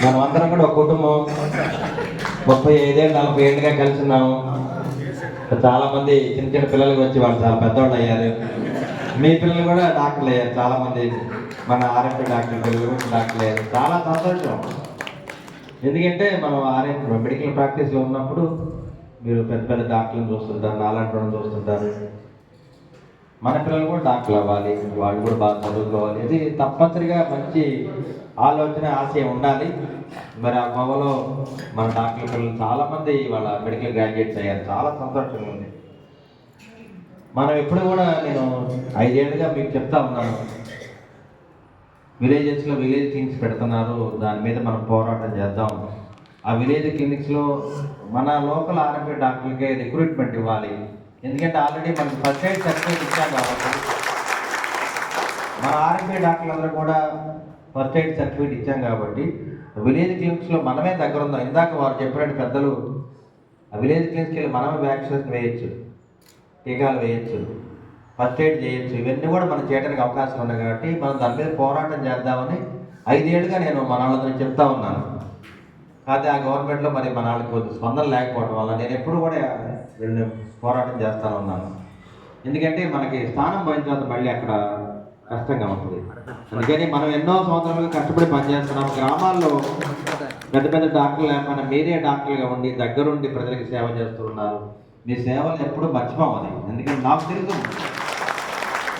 మనమందరం కూడా ఒక కుటుంబం 35 ఏళ్ళు 40 ఏళ్ళుగా కలిసి ఉన్నాము. చాలా మంది చిన్న చిన్న పిల్లలకి వచ్చి వాళ్ళు చాలా పెద్దవాళ్ళు అయ్యారు. మీ పిల్లలు కూడా డాక్టర్లు అయ్యారు. చాలా మంది మన ఆర్ఎంపీ డాక్టర్ పిల్లలు కూడా డాక్టర్లు అయ్యారు. చాలా సంతోషం. ఎందుకంటే మనం ఆర్ఎంపీ మెడికల్ ప్రాక్టీస్లో ఉన్నప్పుడు మీరు పెద్ద పెద్ద డాక్టర్లను చూస్తుంటారు, నాలాంటి వాళ్ళని చూస్తుంటారు. మన పిల్లలు కూడా డాక్టర్లు అవ్వాలి, వాళ్ళు కూడా బాగా చదువుకోవాలి. ఇది తప్పనిసరిగా మంచి ఆలోచన ఆశయం ఉండాలి. మరి ఆ కోవలో మన డాక్టర్ పిల్లలు చాలామంది వాళ్ళ మెడికల్ గ్రాడ్యుయేట్స్ అయ్యారు. చాలా సంతోషంగా ఉంది. మనం ఎప్పుడు కూడా నేను 5 ఏళ్ళుగా మీకు చెప్తా ఉన్నాను, విలేజెస్లో విలేజ్ క్లినిక్స్ పెడుతున్నారు, దాని మీద మనం పోరాటం చేద్దాం. ఆ విలేజ్ క్లినిక్స్లో మన లోకల్ ఆర్ఎంపీ డాక్టర్లకే రిక్రూట్మెంట్ ఇవ్వాలి. ఎందుకంటే ఆల్రెడీ మనకి ఫస్ట్ ఎయిడ్ సర్టిఫికేట్ ఇచ్చాం కాబట్టి మన ఆర్ఎంపీ డాక్టర్లందరూ కూడా ఫస్ట్ ఎయిడ్ సర్టిఫికేట్ ఇచ్చాం కాబట్టి విలేజ్ క్లినిక్స్లో మనమే దగ్గర ఉందాం. ఇందాక వారు చెప్పినట్టు పెద్దలు, ఆ విలేజ్ క్లినిక్స్కి వెళ్ళి మనమే వ్యాక్సినేషన్ వేయచ్చు, టీకాలు వేయచ్చు, ఫస్ట్ ఎయిడ్ చేయొచ్చు. ఇవన్నీ కూడా మనం చేయడానికి అవకాశం ఉంది కాబట్టి మనం దాని మీద పోరాటం చేద్దామని 5 ఏళ్ళుగా నేను మన వాళ్ళతో చెప్తా ఉన్నాను. కాకపోతే ఆ గవర్నమెంట్లో మరి మన వాళ్ళకి కొద్ది స్పందన లేకపోవడం వల్ల నేను ఎప్పుడు కూడా వీళ్ళని పోరాటం చేస్తాను ఉన్నాను. ఎందుకంటే మనకి స్థానం పోయిన తర్వాత మళ్ళీ అక్కడ కష్టంగా ఉంటుంది. అందుకని మనం ఎన్నో సంవత్సరాలుగా కష్టపడి పనిచేస్తున్నాం. గ్రామాల్లో పెద్ద పెద్ద డాక్టర్లు లేకపోయినా మీరే డాక్టర్లుగా ఉండి దగ్గరుండి ప్రజలకు సేవ చేస్తున్నారు. మీ సేవలు ఎప్పుడు మర్చిపోవాలి. ఎందుకంటే నాకు తెలుసు,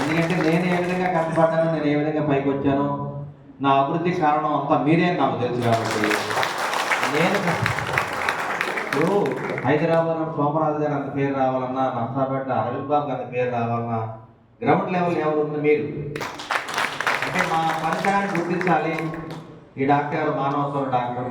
ఎందుకంటే నేను ఏ విధంగా కష్టపడ్డాను, నేను ఏ విధంగా పైకి వచ్చాను, నా అభివృద్ధి కారణం అంతా మీరే నాకు తెలుసు. కాబట్టి నేను ఇప్పుడు హైదరాబాద్ సోమరాజు గారు అంత పేరు రావాలన్నా, నర్సాపేట అరవింద్ బాబు అంత పేరు రావాలన్నా గ్రౌండ్ లెవెల్ ఎవరు ఉంది మీరు. అంటే మా పరిసరాన్ని గుర్తించాలి. ఈ డాక్టర్ మానవత్వం డాక్టర్